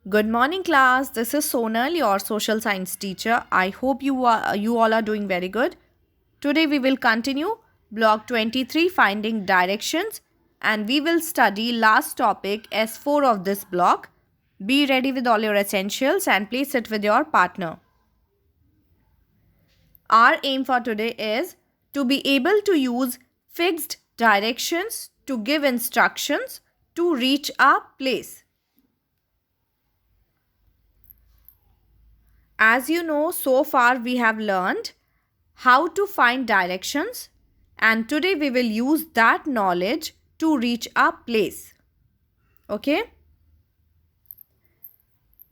Good morning, class. This is Sonal, your social science teacher. I hope you all are doing very good. Today we will continue block 23 finding directions and we will study last topic S4 of this block. Be ready with all your essentials and please sit with your partner. Our aim for today is to be able to use fixed directions to give instructions to reach a place. As you know, so far we have learned how to find directions, and today we will use that knowledge to reach a place. Okay?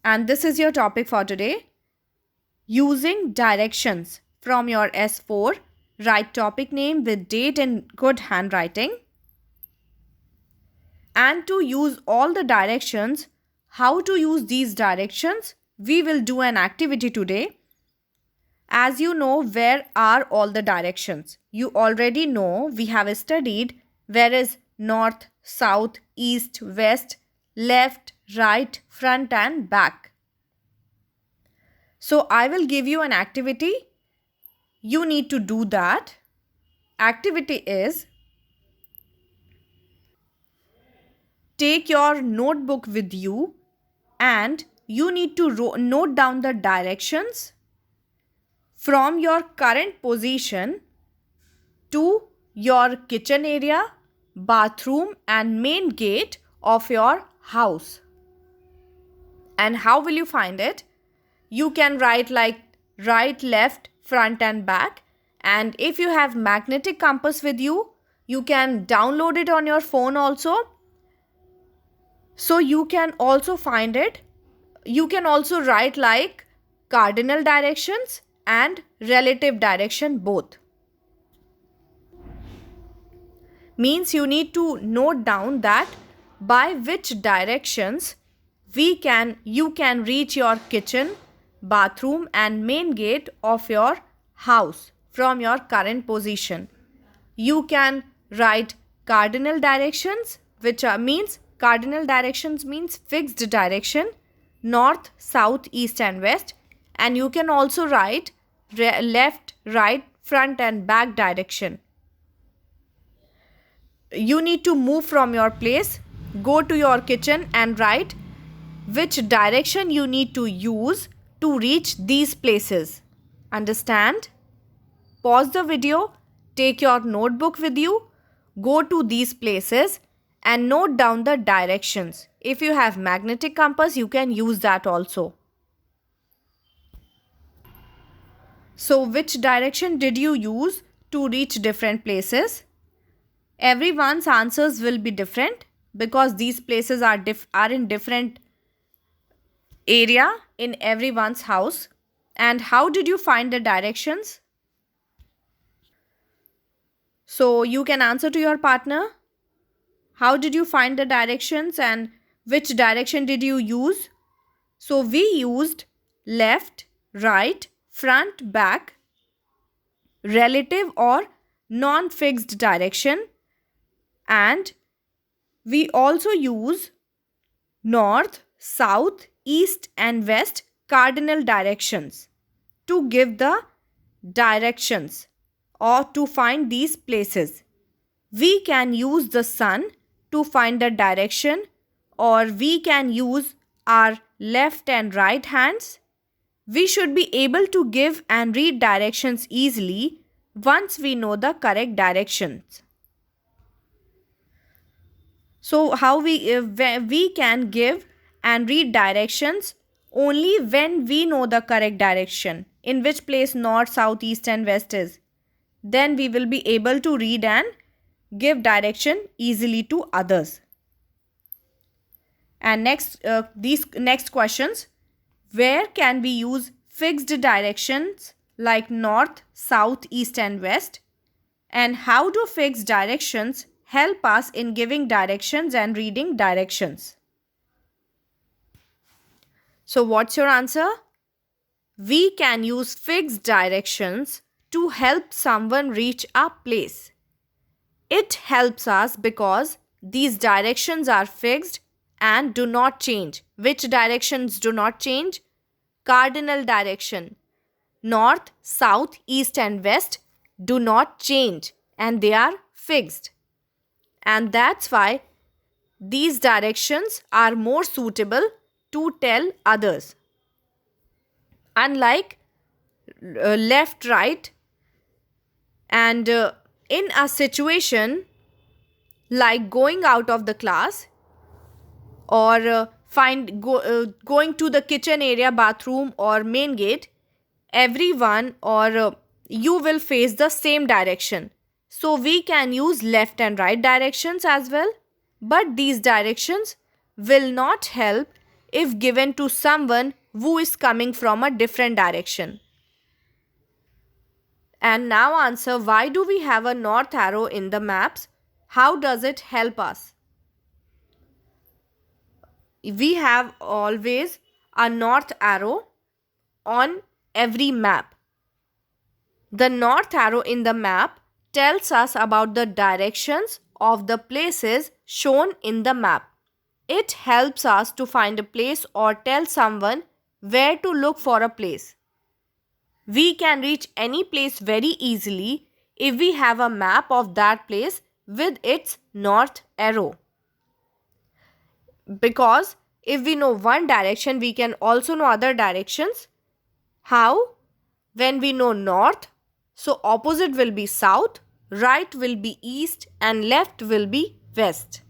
And this is your topic for today. Using directions from your S4. Write topic name with date in good handwriting. And to use all the directions, how to use these directions, we will do an activity today. As you know, where are all the directions? You already know, we have studied where is north, south, east, west, left, right, front and back. So I will give you an activity. You need to do that. Activity is take your notebook with you and you need to note down the directions from your current position to your kitchen area, bathroom and main gate of your house. And how will you find it? You can write like right, left, front and back. And if you have magnetic compass with you, you can download it on your phone also. So you can also find it. You can also write like cardinal directions and relative direction both. Means you need to note down that by which directions you can reach your kitchen, bathroom and main gate of your house from your current position. You can write cardinal directions, which means cardinal directions means fixed direction, north, south, east and west. And you can also write left, right, front and back direction. You need to move from your place, go to your kitchen and write which direction you need to use to reach these places. Understand? Pause the video, take your notebook with you, go to these places and note down the directions. If you have magnetic compass, you can use that also. So, which direction did you use to reach different places? Everyone's answers will be different because these places are in different area in everyone's house. And how did you find the directions? So you can answer to your partner. How did you find the directions and which direction did you use? So we used left, right, front, back, relative or non-fixed direction, and we also use north, south, east and west cardinal directions to give the directions or to find these places. We can use the sun to find the direction, or we can use our left and right hands. We should be able to give and read directions easily once we know the correct directions. So how we can give and read directions only when we know the correct direction, in which place north, south, east and west is. Then we will be able to read and give direction easily to others. And these next questions, where can we use fixed directions like north, south, east and west? And how do fixed directions help us in giving directions and reading directions? So what's your answer? We can use fixed directions to help someone reach a place. It helps us because these directions are fixed and do not change. Which directions do not change? Cardinal direction. North, south, east and west do not change and they are fixed. And that's why these directions are more suitable to tell others. Unlike left, right, and in a situation like going out of the class or going to the kitchen area, bathroom or main gate, everyone or you will face the same direction. So we can use left and right directions as well. But these directions will not help if given to someone who is coming from a different direction. And now answer, why do we have a north arrow in the maps? How does it help us? We have always a north arrow on every map. The north arrow in the map tells us about the directions of the places shown in the map. It helps us to find a place or tell someone where to look for a place. We can reach any place very easily if we have a map of that place with its north arrow. Because if we know one direction, we can also know other directions. How? When we know north, so opposite will be south, right will be east and left will be west.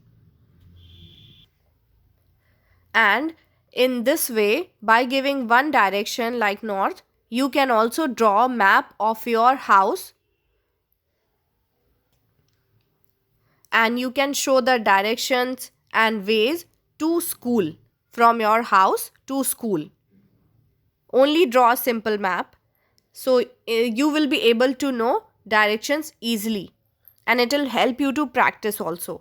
And in this way, by giving one direction like north, you can also draw a map of your house and you can show the directions and ways to school, from your house to school. Only draw a simple map, so you will be able to know directions easily and it will help you to practice also.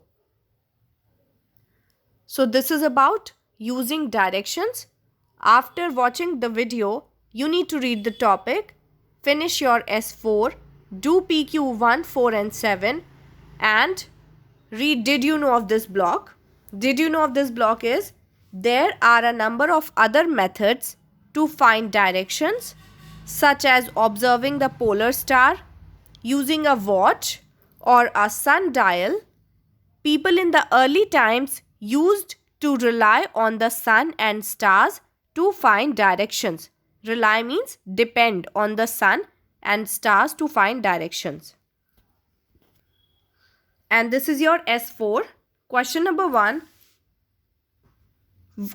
So this is about using directions. After watching the video, you need to read the topic, finish your S4, do PQ 1, 4 and 7 and read Did You Know of This block. Did you know of this block is, there are a number of other methods to find directions, such as observing the polar star, using a watch or a sundial. People in the early times used to rely on the sun and stars to find directions. Rely means depend on the sun and stars to find directions. And this is your S4. Question number 1.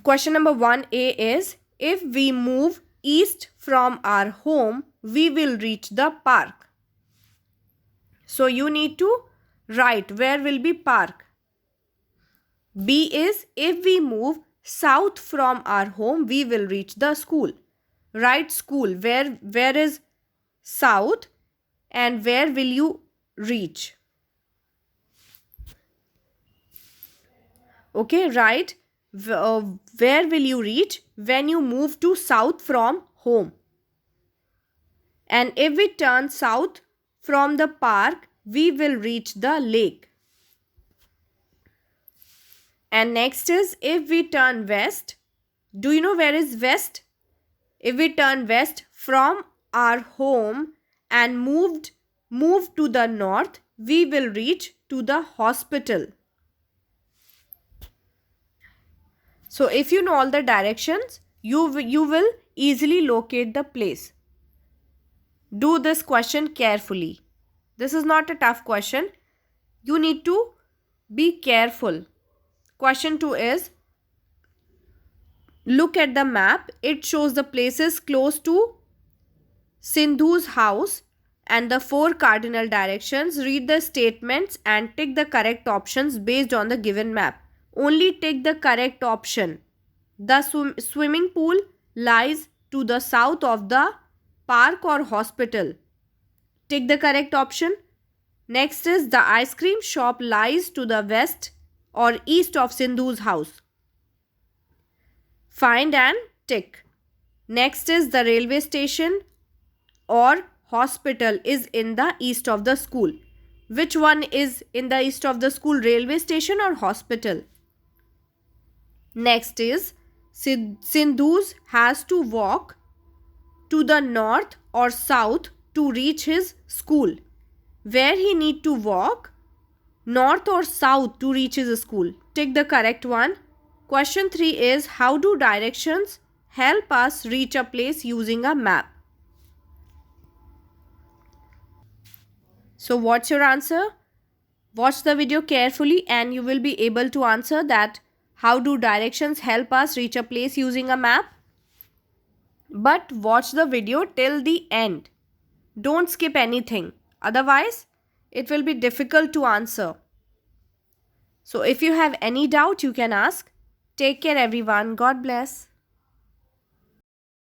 Question number 1A is, if we move east from our home, we will reach the park. So you need to write where will be park. B is, if we move south from our home, we will reach the school. Write school. Where is south and where will you reach? Okay, write where will you reach when you move to south from home. And if we turn south from the park, we will reach the lake. And next is, if we turn west, do you know where is west? If we turn west from our home and move to the north, we will reach to the hospital. So if you know all the directions, you will easily locate the place. Do this question carefully. This is not a tough question. You need to be careful. Question 2 is, look at the map. It shows the places close to Sindhu's house and the 4 cardinal directions. Read the statements and tick the correct options based on the given map. Only tick the correct option. The swimming pool lies to the south of the park or hospital. Tick the correct option. Next is, the ice cream shop lies to the west or east of Sindhu's house. Find and tick. Next is, the railway station or hospital is in the east of the school. Which one is in the east of the school, railway station or hospital? Next is Sindhus has to walk to the north or south to reach his school. Where he need to walk? North or south to reach his school? Take the correct one. Question 3 is, how do directions help us reach a place using a map? So what's your answer? Watch the video carefully and you will be able to answer that how do directions help us reach a place using a map? But watch the video till the end. Don't skip anything. Otherwise, it will be difficult to answer. So if you have any doubt, you can ask. Take care everyone. God bless.